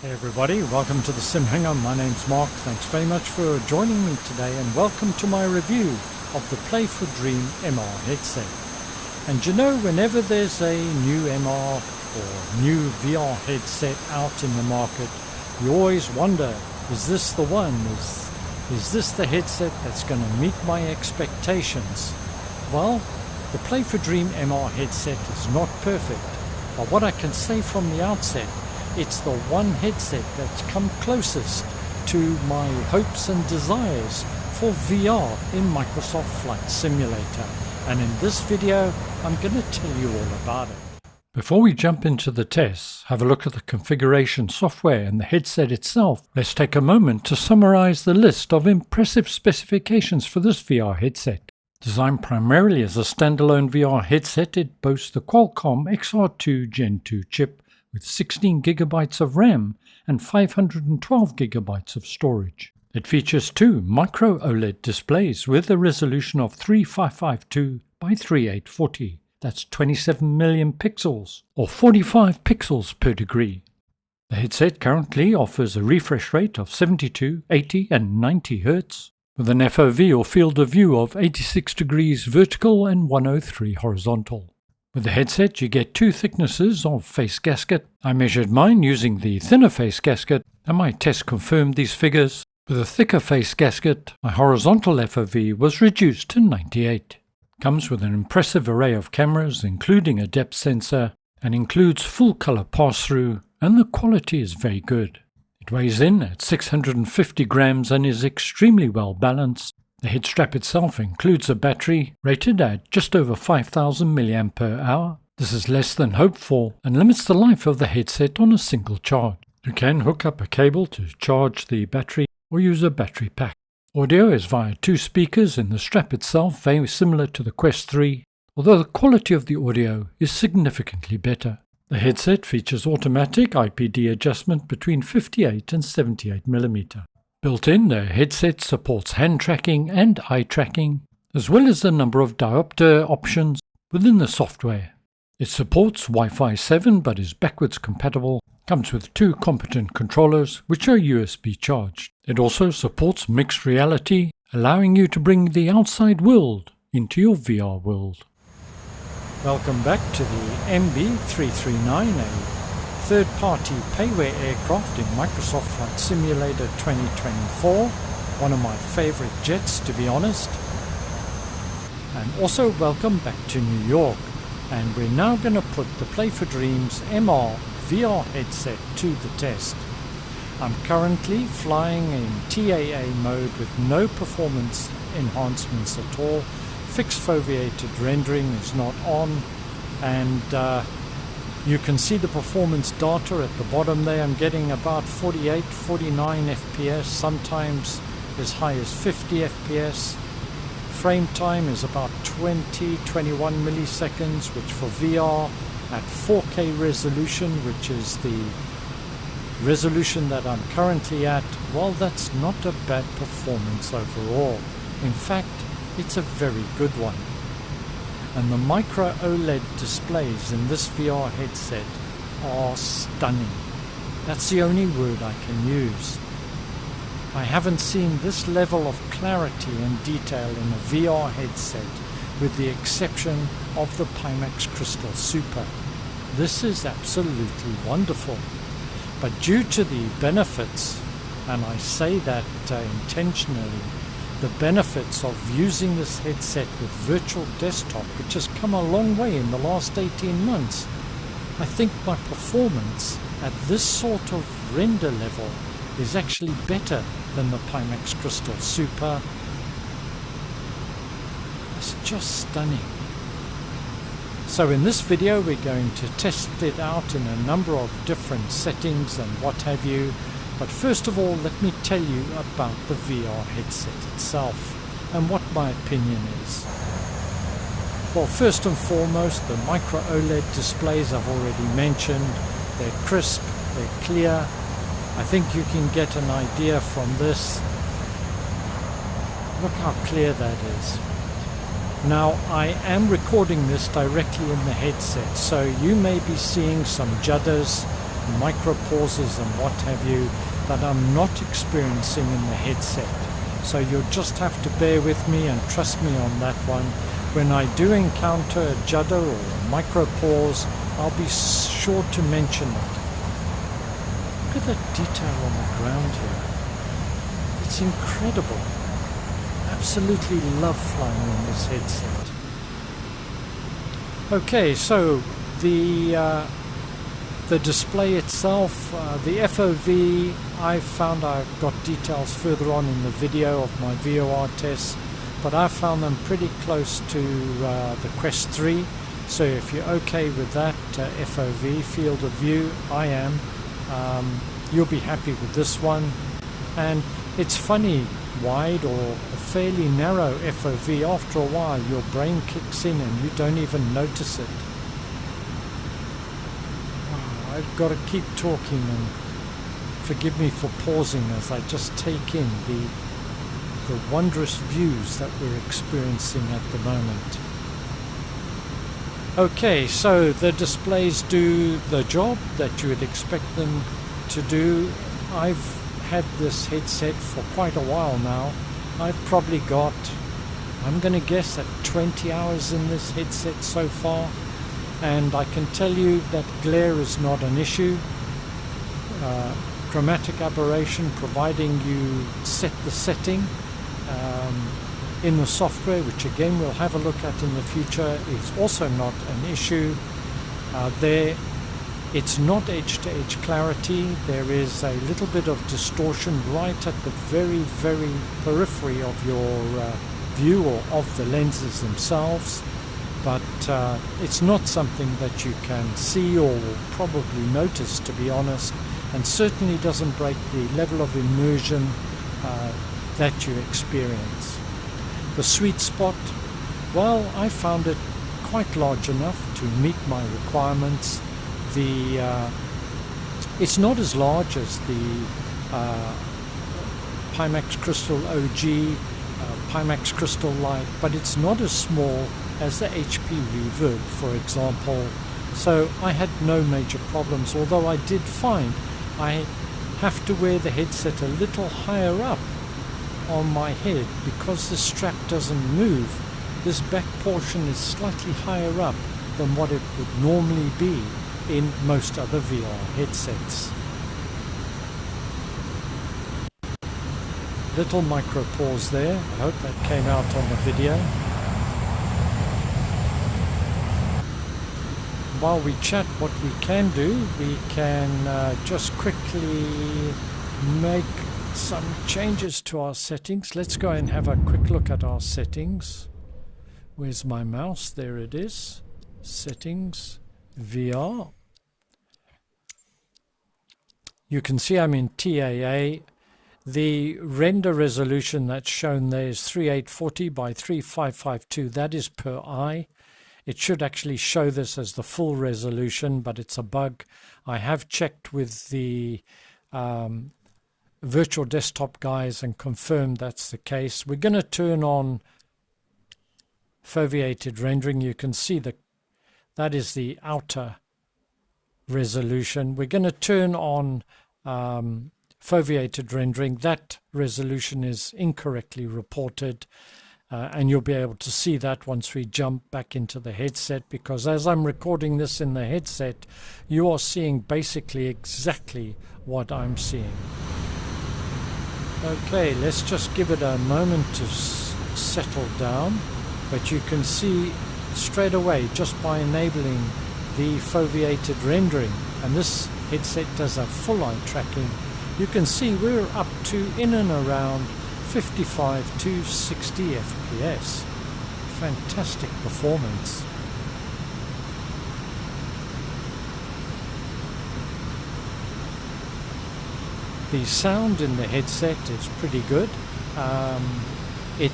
Hey everybody, welcome to the Sim Hangar. My name's Mark. Thanks very much for joining me today and welcome to my review of the Play for Dream MR headset. And you know, whenever there's a new MR or new VR headset out in the market, you always wonder, is this the one? Is this the headset that's going to meet my expectations? Well, the Play for Dream MR headset is not perfect, but what I can say from the outset, it's the one headset that's come closest to my hopes and desires for VR in Microsoft Flight Simulator. And in this video, I'm going to tell you all about it. Before we jump into the tests, have a look at the configuration software and the headset itself. Let's take a moment to summarize the list of impressive specifications for this VR headset. Designed primarily as a standalone VR headset, it boasts the Qualcomm XR2 Gen 2 chip with 16 GB of RAM and 512 GB of storage. It features two micro OLED displays with a resolution of 3552 by 3840. That's 27 million pixels, or 45 pixels per degree. The headset currently offers a refresh rate of 72, 80 and 90 Hz, with an FOV or field of view of 86 degrees vertical and 103 horizontal. With the headset, you get two thicknesses of face gasket. I measured mine using the thinner face gasket, and my test confirmed these figures. With a thicker face gasket, my horizontal FOV was reduced to 98. Comes with an impressive array of cameras, including a depth sensor, and includes full color pass-through, and the quality is very good. It weighs in at 650 grams and is extremely well balanced. The head strap itself includes a battery rated at just over 5000 mAh. This is less than hoped for and limits the life of the headset on a single charge. You can hook up a cable to charge the battery or use a battery pack. Audio is via two speakers in the strap itself, very similar to the Quest 3, although the quality of the audio is significantly better. The headset features automatic IPD adjustment between 58 and 78 mm. Built in, the headset supports hand tracking and eye tracking, as well as a number of diopter options within the software. It supports Wi-Fi 7 but is backwards compatible, comes with two competent controllers which are USB charged. It also supports mixed reality, allowing you to bring the outside world into your VR world. Welcome back to the MB339, a third-party payware aircraft in Microsoft Flight Simulator 2024, one of my favorite jets to be honest. And also welcome back to New York, and we're now going to put the Play for Dreams MR VR headset to the test. I'm currently flying in TAA mode with no performance enhancements at all. Fixed foveated rendering is not on, and you can see the performance data at the bottom there. I'm getting about 48, 49 FPS, sometimes as high as 50 FPS. Frame time is about 20, 21 milliseconds, which for VR at 4K resolution, which is the resolution that I'm currently at, well, that's not a bad performance overall. In fact, it's a very good one. And the micro OLED displays in this VR headset are stunning. That's the only word I can use. I haven't seen this level of clarity and detail in a VR headset, with the exception of the Pimax Crystal Super. This is absolutely wonderful. But due to the benefits, and I say that intentionally, the benefits of using this headset with virtual desktop, which has come a long way in the last 18 months, I think my performance at this sort of render level is actually better than the Pimax Crystal Super. It's just stunning. So in this video we're going to test it out in a number of different settings and what have you. But first of all, let me tell you about the VR headset itself and what my opinion is. Well, first and foremost, the micro OLED displays I've already mentioned. They're crisp, they're clear. I think you can get an idea from this. Look how clear that is. Now, I am recording this directly in the headset, so you may be seeing some judders micro pauses and what have you that I'm not experiencing in the headset. So you'll just have to bear with me and trust me on that one. When I do encounter a judder or a micro pause, I'll be sure to mention it. Look at the detail on the ground here. It's incredible. Absolutely love flying in this headset. Okay, so the display itself, the FOV, I've found I've got details further on in the video of my VOR tests, but I found them pretty close to the Quest 3. So if you're okay with that FOV, field of view, I am. You'll be happy with this one. And it's funny, wide or a fairly narrow FOV, after a while your brain kicks in and you don't even notice it. I've got to keep talking, and forgive me for pausing as I just take in the wondrous views that we're experiencing at the moment. Okay, so the displays do the job that you would expect them to do. I've had this headset for quite a while now. I've probably got, I'm going to guess, at 20 hours in this headset so far, and I can tell you that glare is not an issue. Chromatic aberration, providing you set the setting in the software, which again we'll have a look at in the future, is also not an issue. It's not edge-to-edge clarity. There is a little bit of distortion right at the very, very periphery of your view or of the lenses themselves, but it's not something that you can see or will probably notice, to be honest, and certainly doesn't break the level of immersion that you experience. The sweet spot, well, I found it quite large enough to meet my requirements. It's not as large as the Pimax Crystal OG, Pimax Crystal Lite, but it's not as small as the HP Reverb, for example. So I had no major problems, although I did find I have to wear the headset a little higher up on my head because the strap doesn't move. This back portion is slightly higher up than what it would normally be in most other VR headsets. Little micro pause there. I hope that came out on the video. While we chat, what we can do, we can just quickly make some changes to our settings. Let's go and have a quick look at our settings. Where's my mouse? There it is. Settings, VR. You can see I'm in TAA. The render resolution that's shown there is 3840 by 3552. That is per eye. It should actually show this as the full resolution, but it's a bug. I have checked with the virtual desktop guys and confirmed that's the case. We're going to turn on foveated rendering. You can see that is the outer resolution. We're going to turn on foveated rendering. That resolution is incorrectly reported, and you'll be able to see that once we jump back into the headset, because as I'm recording this in the headset, you are seeing basically exactly what I'm seeing. Okay, let's just give it a moment to settle down, but you can see straight away just by enabling the foveated rendering, and this headset does a full eye tracking, you can see we're up to in and around 55 to 60 FPS. Fantastic performance. The sound in the headset is pretty good. It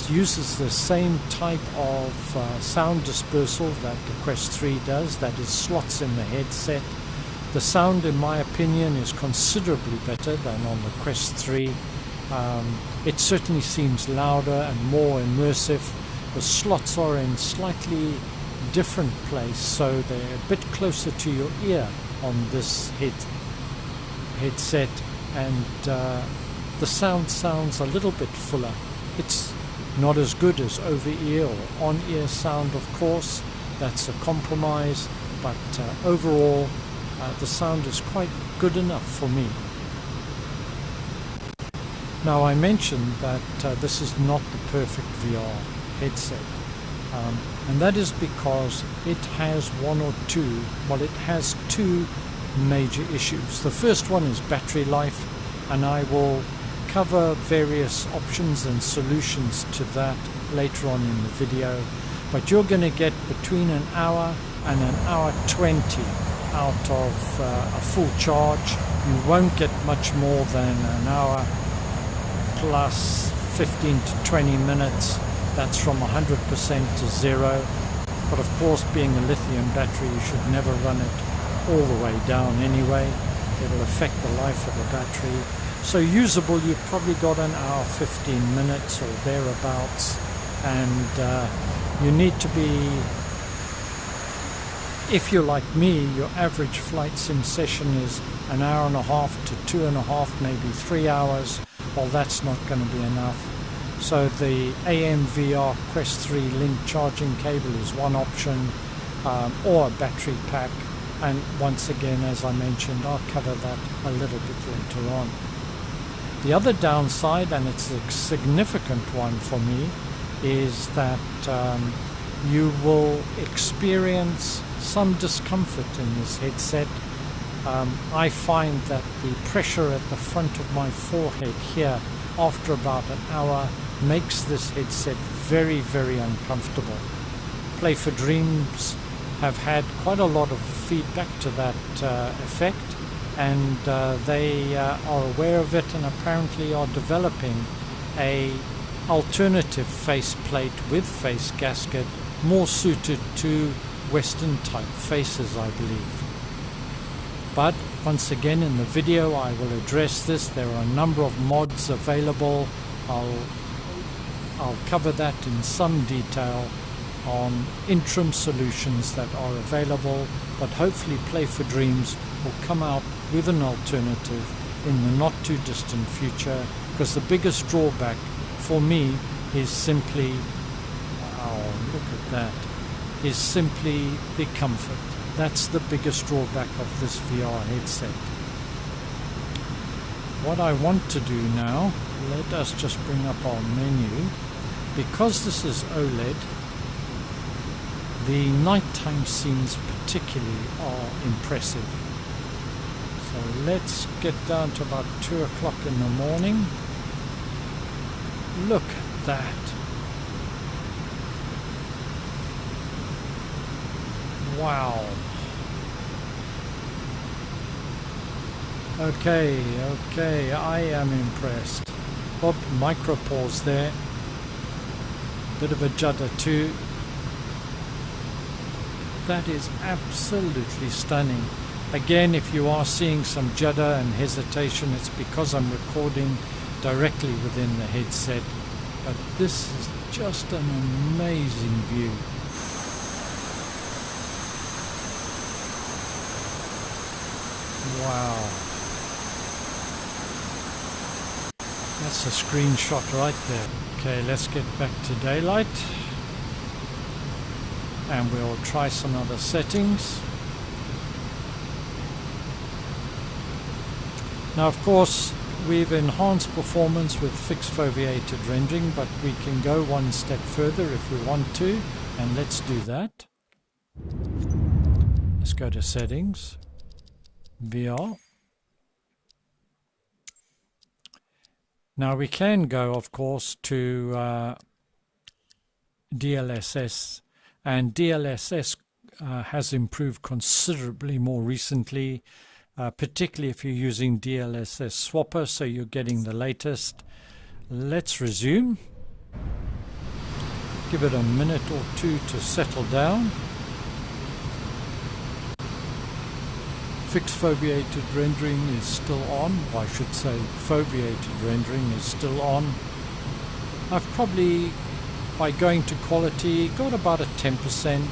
uses the same type of sound dispersal that the Quest 3 does, that is slots in the headset. The sound, in my opinion, is considerably better than on the Quest 3. It certainly seems louder and more immersive. The slots are in slightly different place, so they're a bit closer to your ear on this headset, and the sound sounds a little bit fuller. It's not as good as over-ear or on-ear sound, of course. That's a compromise, but overall the sound is quite good enough for me. Now, I mentioned that this is not the perfect VR headset, and that is because it has two major issues. The first one is battery life, and I will cover various options and solutions to that later on in the video, but you're going to get between an hour and an hour 20 out of a full charge. You won't get much more than an hour plus 15 to 20 minutes. That's from 100% to 0, but of course, being a lithium battery, you should never run it all the way down anyway. It'll affect the life of the battery. So usable, you've probably got an hour 15 minutes or thereabouts, and you need to be, if you're like me, your average flight sim session is an hour and a half to 2.5, maybe 3 hours. Well, that's not going to be enough. So the AMVR Quest 3 Link charging cable is one option, or a battery pack. And once again, as I mentioned, I'll cover that a little bit later on. The other downside, and it's a significant one for me, is that you will experience some discomfort in this headset. I find that the pressure at the front of my forehead here after about an hour makes this headset very, very uncomfortable. Play for Dreams have had quite a lot of feedback to that effect, and they are aware of it and apparently are developing a alternative faceplate with face gasket more suited to Western type faces, I believe. But once again, in the video I will address this. There are a number of mods available. I'll cover that in some detail on interim solutions that are available, but hopefully Play for Dreams will come out with an alternative in the not too distant future, because the biggest drawback for me is simply, oh, look at that, is simply the comfort. That's the biggest drawback of this VR headset. What I want to do now, let us just bring up our menu. Because this is OLED, the nighttime scenes particularly are impressive. So let's get down to about 2 o'clock in the morning. Look at that. Wow. Okay, I am impressed. Oh, micro pause there. Bit of a judder too. That is absolutely stunning. Again, if you are seeing some judder and hesitation, it's because I'm recording directly within the headset. But this is just an amazing view. Wow. That's a screenshot right there. Okay, let's get back to daylight. And we'll try some other settings. Now, of course, we've enhanced performance with fixed foveated rendering, but we can go one step further if we want to, and let's do that. Let's go to settings, VR. Now we can go, of course, to DLSS, and DLSS has improved considerably more recently, particularly if you're using DLSS Swapper, so you're getting the latest. Let's resume. Give it a minute or two to settle down. Fixed foveated rendering is still on, or I should say foveated rendering is still on. I've probably, by going to quality, got about a 10%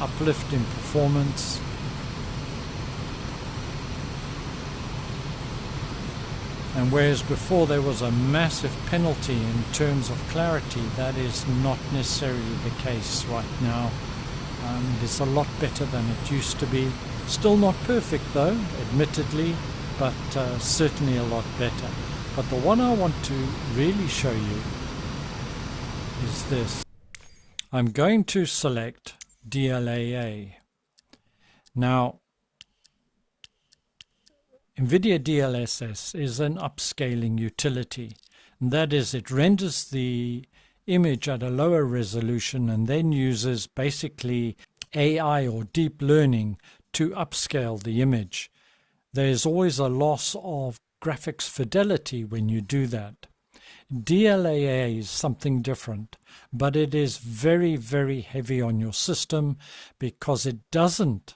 uplift in performance. And whereas before there was a massive penalty in terms of clarity, that is not necessarily the case right now. It's a lot better than it used to be. Still not perfect though, admittedly, but certainly a lot better. But the one I want to really show you is this. I'm going to select DLAA. Now, NVIDIA DLSS is an upscaling utility, and that is, it renders the image at a lower resolution and then uses basically AI or deep learning to upscale the image. There's always a loss of graphics fidelity when you do that. DLAA is something different, but it is very, very heavy on your system because it doesn't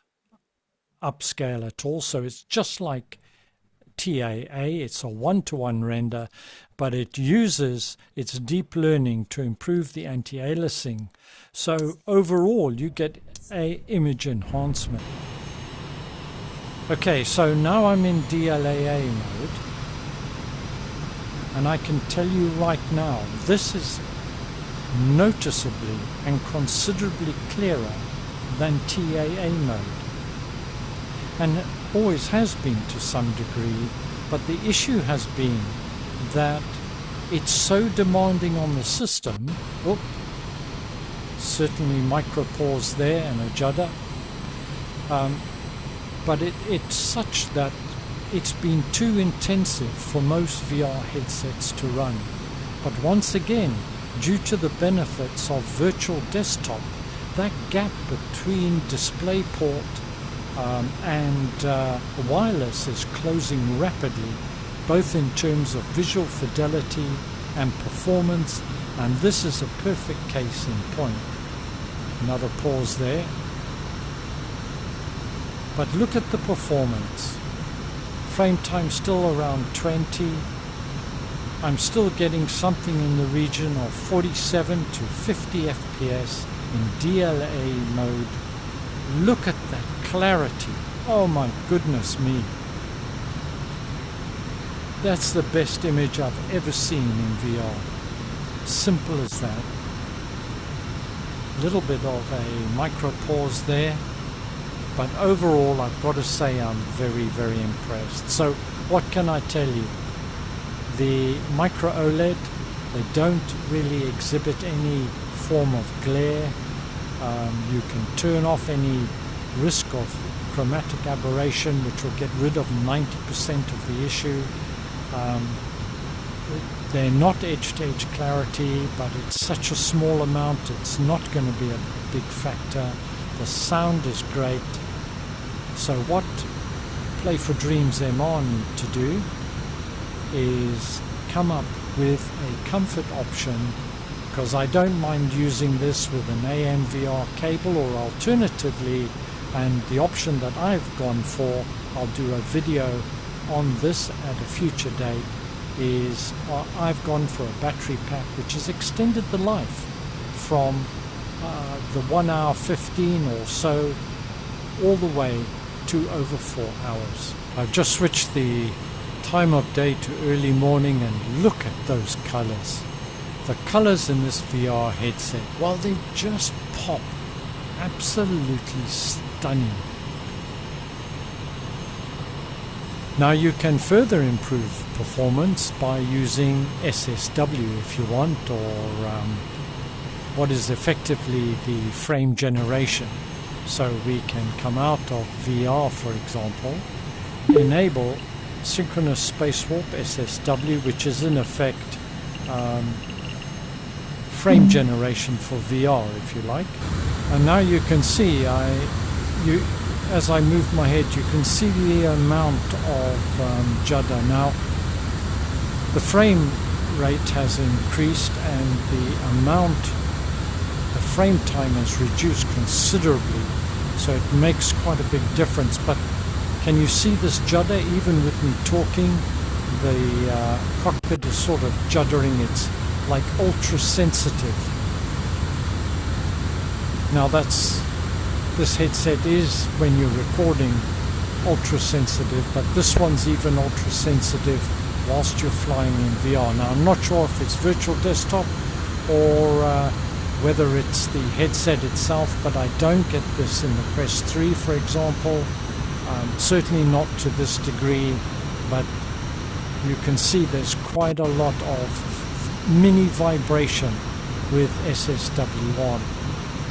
upscale at all. So it's just like TAA, it's a one-to-one render, but it uses its deep learning to improve the anti-aliasing. So overall you get an image enhancement. Okay, so now I'm in DLAA mode, and I can tell you right now, this is noticeably and considerably clearer than TAA mode. And it always has been to some degree, but the issue has been that it's so demanding on the system. Whoop, certainly micro pause there and a judder. But it's such that it's been too intensive for most VR headsets to run. But once again, due to the benefits of virtual desktop, that gap between DisplayPort and wireless is closing rapidly, both in terms of visual fidelity and performance, and this is a perfect case in point. Another pause there. But look at the performance. Frame time still around 20. I'm still getting something in the region of 47 to 50 FPS in DLA mode. Look at that clarity. Oh my goodness me. That's the best image I've ever seen in VR. Simple as that. Little bit of a micro pause there. But overall, I've got to say I'm very, very impressed. So what can I tell you? The micro OLED, they don't really exhibit any form of glare. You can turn off any risk of chromatic aberration, which will get rid of 90% of the issue. They're not edge-to-edge clarity, but it's such a small amount, it's not going to be a big factor. The sound is great. So what Play for Dreams MR need to do is come up with a comfort option, because I don't mind using this with an AM VR cable, or alternatively, and the option that I've gone for, I'll do a video on this at a future date, is I've gone for a battery pack which has extended the life from the 1 hour 15 or so all the way to over 4 hours. I've just switched the time of day to early morning, and look at those colors. The colors in this VR headset, well, they just pop. Absolutely stunning. Now you can further improve performance by using SSW if you want, or what is effectively the frame generation. So we can come out of VR, for example, enable synchronous space warp SSW, which is in effect frame generation for VR, if you like. And now you can see, as I move my head, you can see the amount of judder. Now, the frame rate has increased, and the frame time has reduced considerably, so it makes quite a big difference. But can you see this judder? Even with me talking, the cockpit is sort of juddering. It's like ultra sensitive. Now this headset is, when you're recording, ultra sensitive, but this one's even ultra sensitive whilst you're flying in VR. Now, I'm not sure if it's virtual desktop or whether it's the headset itself, but I don't get this in the Quest 3, for example. Certainly not to this degree, but you can see there's quite a lot of mini vibration with SSW on.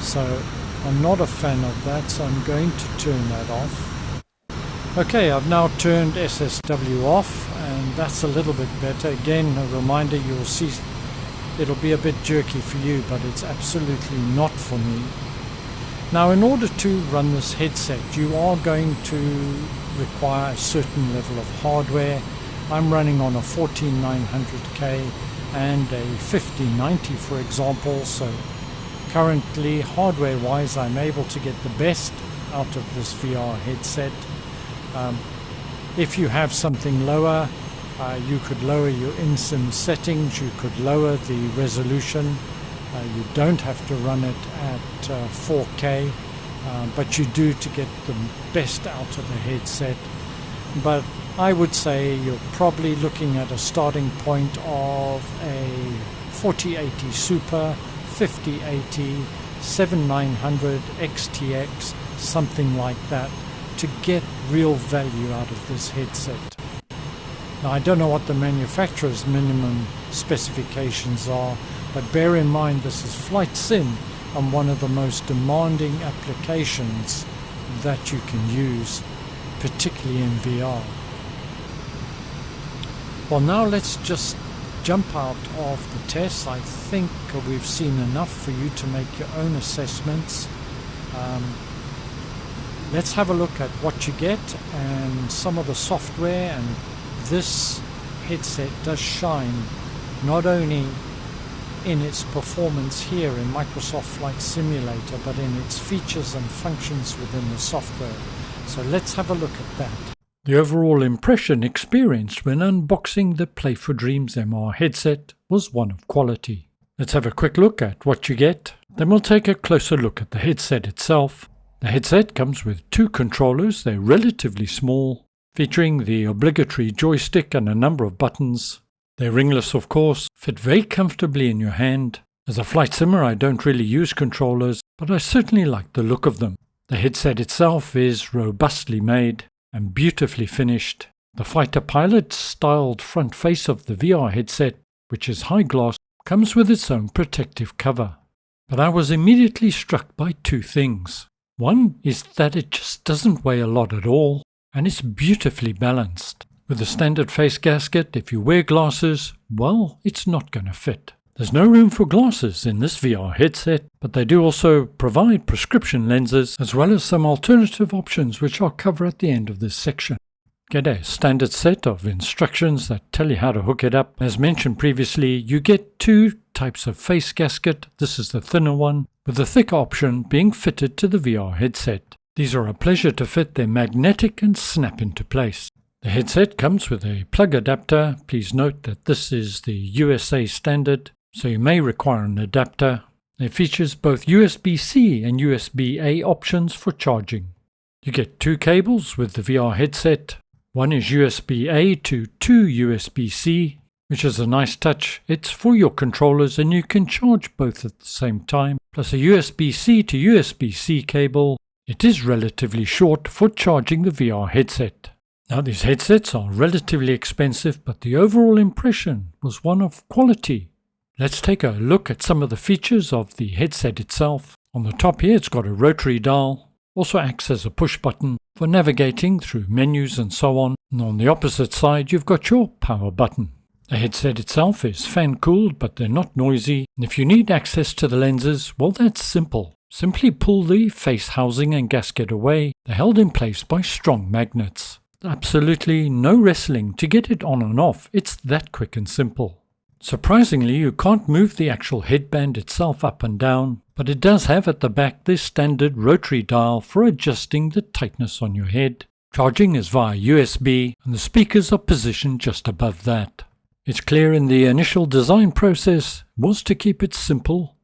So I'm not a fan of that, so I'm going to turn that off. Okay, I've now turned SSW off, and that's a little bit better. Again, a reminder, you'll see it'll be a bit jerky for you, but it's absolutely not for me. Now, in order to run this headset, you are going to require a certain level of hardware. I'm running on a 14900K and a 5090, for example, so currently, hardware-wise, I'm able to get the best out of this VR headset. If you have something lower, you could lower your in-sim settings, you could lower the resolution. You don't have to run it at 4K, but you do to get the best out of the headset. But I would say you're probably looking at a starting point of a 4080 Super, 5080, 7900 XTX, something like that, to get real value out of this headset. Now, I don't know what the manufacturer's minimum specifications are, but bear in mind this is flight sim and one of the most demanding applications that you can use, particularly in VR. Well, now let's just jump out of the tests. I think we've seen enough for you to make your own assessments. Let's have a look at what you get and some of the software. And this headset does shine not only in its performance here in Microsoft Flight Simulator, but in its features and functions within the software. So let's have a look at that. The overall impression experienced when unboxing the Play for Dreams MR headset was one of quality. Let's have a quick look at what you get, then we'll take a closer look at the headset itself. The headset comes with two controllers. They're relatively small, featuring the obligatory joystick and a number of buttons. They're ringless, of course, fit very comfortably in your hand. As a flight simmer, I don't really use controllers, but I certainly like the look of them. The headset itself is robustly made and beautifully finished. The fighter pilot styled front face of the VR headset, which is high gloss, comes with its own protective cover. But I was immediately struck by two things. One is that it just doesn't weigh a lot at all, and it's beautifully balanced. With the standard face gasket, if you wear glasses, well, it's not going to fit. There's no room for glasses in this VR headset, but they do also provide prescription lenses as well as some alternative options which I'll cover at the end of this section. Get a standard set of instructions that tell you how to hook it up. As mentioned previously, you get two types of face gasket. This is the thinner one, with the thicker option being fitted to the VR headset. These are a pleasure to fit. They're magnetic and snap into place. The headset comes with a plug adapter. Please note that this is the USA standard, so you may require an adapter. It features both USB-C and USB-A options for charging. You get two cables with the VR headset. One is USB-A to two USB-C, which is a nice touch. It's for your controllers and you can charge both at the same time, plus a USB-C to USB-C cable. It is relatively short for charging the VR headset. Now, these headsets are relatively expensive, but the overall impression was one of quality. Let's take a look at some of the features of the headset itself. On the top here, it's got a rotary dial, also acts as a push button for navigating through menus and so on. And on the opposite side, you've got your power button. The headset itself is fan-cooled, but they're not noisy. And if you need access to the lenses, well, that's simple. Simply pull the face housing and gasket away. They're held in place by strong magnets. Absolutely no wrestling to get it on and off. It's that quick and simple. Surprisingly, you can't move the actual headband itself up and down, but it does have at the back this standard rotary dial for adjusting the tightness on your head. Charging is via USB, and the speakers are positioned just above that. It's clear in the initial design process was to keep it simple.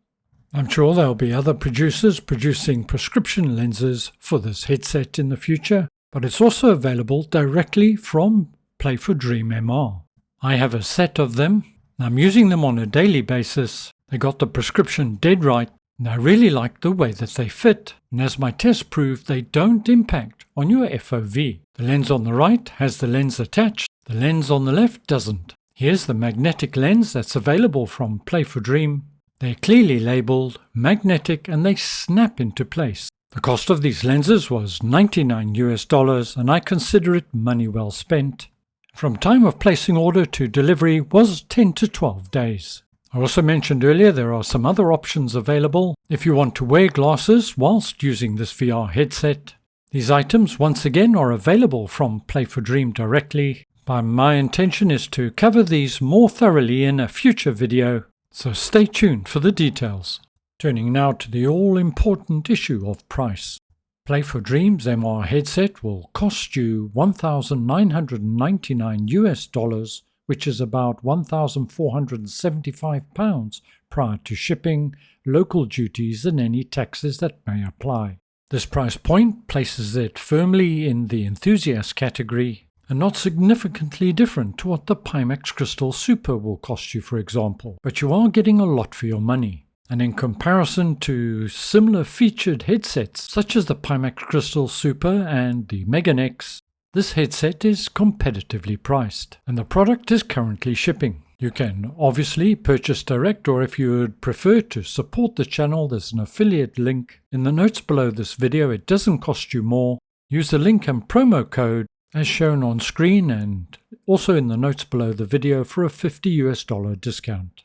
I'm sure there'll be other producers producing prescription lenses for this headset in the future, but it's also available directly from Play for Dream MR. I have a set of them. I'm using them on a daily basis. They got the prescription dead right, and I really like the way that they fit. And as my tests prove, they don't impact on your FOV. The lens on the right has the lens attached. The lens on the left doesn't. Here's the magnetic lens that's available from Play for Dream. They're clearly labeled magnetic and they snap into place. The cost of these lenses was $99 and I consider it money well spent. From time of placing order to delivery was 10 to 12 days. I also mentioned earlier there are some other options available if you want to wear glasses whilst using this VR headset. These items once again are available from Play for Dream directly, but my intention is to cover these more thoroughly in a future video, so stay tuned for the details. Turning now to the all-important issue of price. Play for Dream's MR headset will cost you $1,999, which is about £1,475 prior to shipping, local duties and any taxes that may apply. This price point places it firmly in the enthusiast category and not significantly different to what the Pimax Crystal Super will cost you, for example, but you are getting a lot for your money. And in comparison to similar featured headsets such as the Pimax Crystal Super and the Meganex, this headset is competitively priced and the product is currently shipping. You can obviously purchase direct, or if you would prefer to support the channel, there's an affiliate link in the notes below this video. It doesn't cost you more. Use the link and promo code as shown on screen and also in the notes below the video for a $50 discount.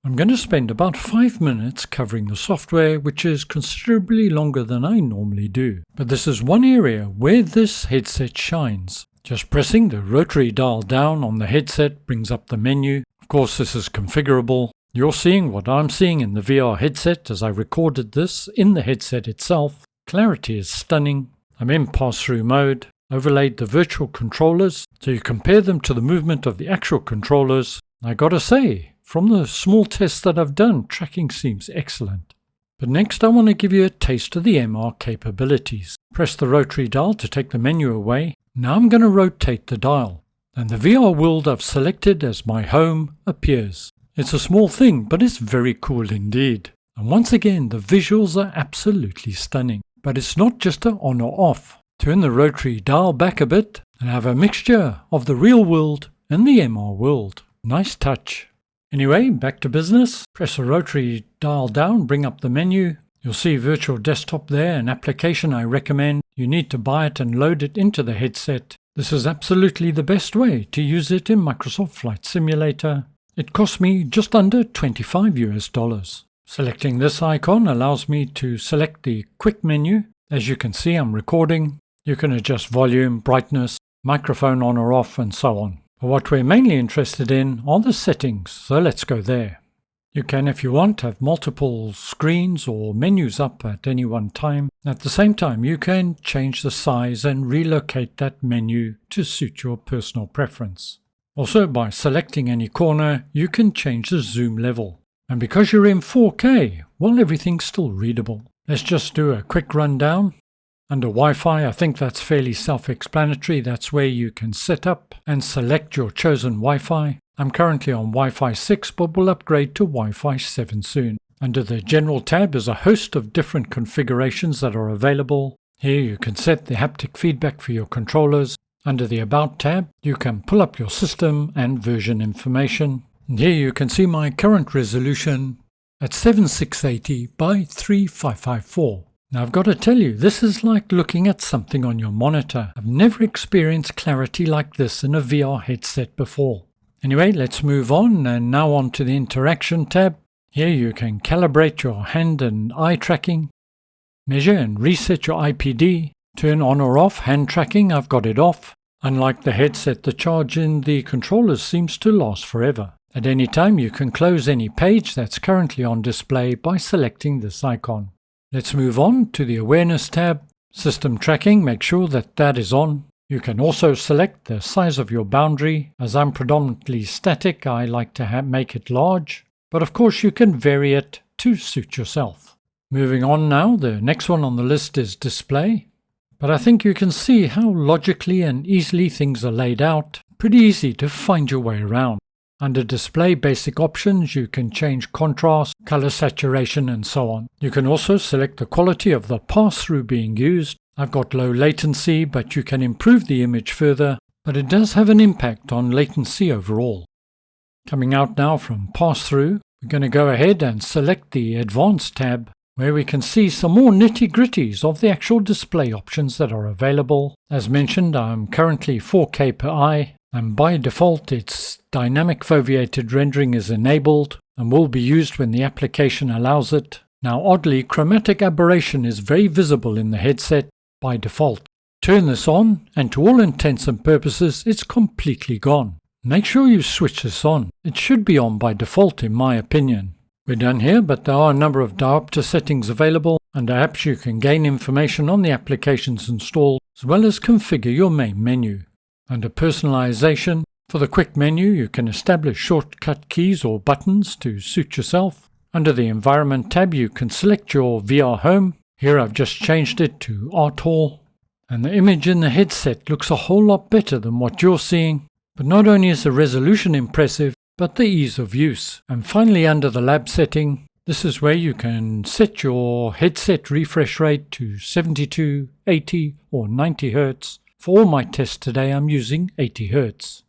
I'm going to spend about 5 minutes covering the software, which is considerably longer than I normally do. But this is one area where this headset shines. Just pressing the rotary dial down on the headset brings up the menu. Of course, this is configurable. You're seeing what I'm seeing in the VR headset as I recorded this in the headset itself. Clarity is stunning. I'm in pass-through mode. Overlaid the virtual controllers, so you compare them to the movement of the actual controllers. I gotta say, from the small tests that I've done, tracking seems excellent. But next I want to give you a taste of the MR capabilities. Press the rotary dial to take the menu away. Now I'm going to rotate the dial, and the VR world I've selected as my home appears. It's a small thing, but it's very cool indeed. And once again, the visuals are absolutely stunning. But it's not just an on or off. Turn the rotary dial back a bit and have a mixture of the real world and the MR world. Nice touch. Anyway, back to business. Press the rotary dial down, bring up the menu. You'll see virtual desktop there, an application I recommend. You need to buy it and load it into the headset. This is absolutely the best way to use it in Microsoft Flight Simulator. It cost me just under $25. Selecting this icon allows me to select the quick menu. As you can see, I'm recording. You can adjust volume, brightness, microphone on or off, and so on. But what we're mainly interested in are the settings, so let's go there. You can, if you want, have multiple screens or menus up at any one time. At the same time, you can change the size and relocate that menu to suit your personal preference. Also, by selecting any corner, you can change the zoom level. And because you're in 4K, well, everything's still readable. Let's just do a quick rundown. Under Wi-Fi, I think that's fairly self-explanatory. That's where you can set up and select your chosen Wi-Fi. I'm currently on Wi-Fi 6, but will upgrade to Wi-Fi 7 soon. Under the General tab is a host of different configurations that are available. Here you can set the haptic feedback for your controllers. Under the About tab, you can pull up your system and version information. And here you can see my current resolution at 7680 by 3554. Now I've got to tell you, this is like looking at something on your monitor. I've never experienced clarity like this in a VR headset before. Anyway, let's move on, and now on to the Interaction tab. Here you can calibrate your hand and eye tracking, measure and reset your IPD, turn on or off hand tracking. I've got it off. Unlike the headset, the charge in the controllers seems to last forever. At any time you can close any page that's currently on display by selecting this icon. Let's move on to the Awareness tab. System tracking, make sure that that is on. You can also select the size of your boundary. As I'm predominantly static, I like to make it large. But of course you can vary it to suit yourself. Moving on now, the next one on the list is Display. But I think you can see how logically and easily things are laid out. pretty easy to find your way around. Under Display Basic Options, you can change contrast, color saturation, and so on. You can also select the quality of the pass-through being used. I've got low latency, but you can improve the image further, but it does have an impact on latency overall. Coming out now from pass-through, we're going to go ahead and select the Advanced tab, where we can see some more nitty-gritties of the actual display options that are available. As mentioned, I'm currently 4K per eye, and by default its dynamic foveated rendering is enabled and will be used when the application allows it. Now oddly, chromatic aberration is very visible in the headset by default. Turn this on and to all intents and purposes it's completely gone. Make sure you switch this on. It should be on by default in my opinion. We're done here, but there are a number of diopter settings available. Under apps you can gain information on the applications installed as well as configure your main menu. Under personalization, for the quick menu you can establish shortcut keys or buttons to suit yourself. Under the environment tab you can select your VR home. Here I've just changed it to Art Hall. And the image in the headset looks a whole lot better than what you're seeing. But not only is the resolution impressive, but the ease of use. And finally under the lab setting, this is where you can set your headset refresh rate to 72, 80 or 90 Hz. For all my tests today I'm using 80 Hz.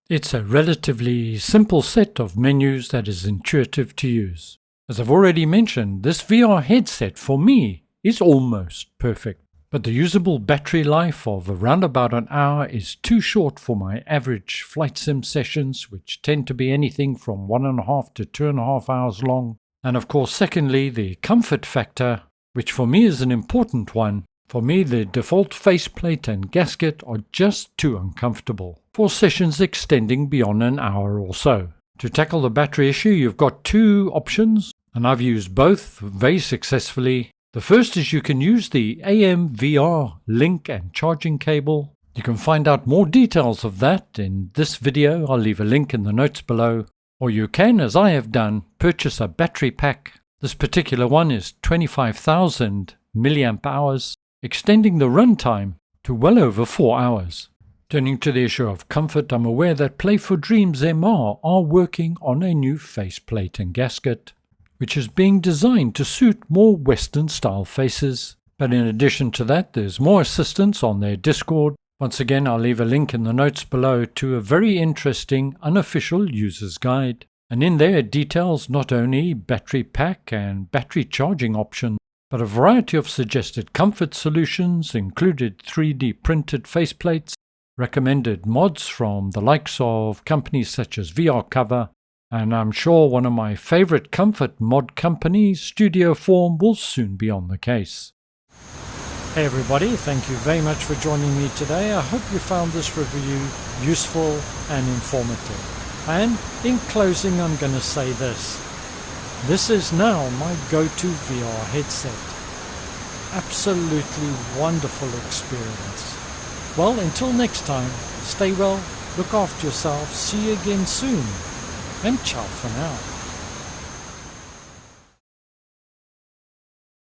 It's a relatively simple set of menus that is intuitive to use. As I've already mentioned, this VR headset for me is almost perfect. But the usable battery life of around about an hour is too short for my average flight sim sessions, which tend to be anything from 1.5 to 2.5 hours long. And of course, secondly, the comfort factor, which for me is an important one. For me, the default faceplate and gasket are just too uncomfortable for sessions extending beyond an hour or so. To tackle the battery issue, you've got two options, and I've used both very successfully. The first is you can use the AMVR link and charging cable. You can find out more details of that in this video. I'll leave a link in the notes below. Or you can, as I have done, purchase a battery pack. This particular one is 25,000 milliamp hours, extending the runtime to well over 4 hours. Turning to the issue of comfort, I'm aware that Play for Dreams MR are working on a new faceplate and gasket, which is being designed to suit more Western style faces. But in addition to that, there's more assistance on their Discord. Once again, I'll leave a link in the notes below to a very interesting unofficial user's guide. And in there it details not only battery pack and battery charging options, but a variety of suggested comfort solutions, included 3D printed faceplates, recommended mods from the likes of companies such as VR Cover, and I'm sure one of my favorite comfort mod companies, Studio Form, will soon be on the case. Hey everybody, thank you very much for joining me today. I hope you found this review useful and informative. And in closing, I'm going to say this. This is now my go-to VR headset. Absolutely wonderful experience. Well, until next time, stay well, look after yourself, see you again soon, and ciao for now.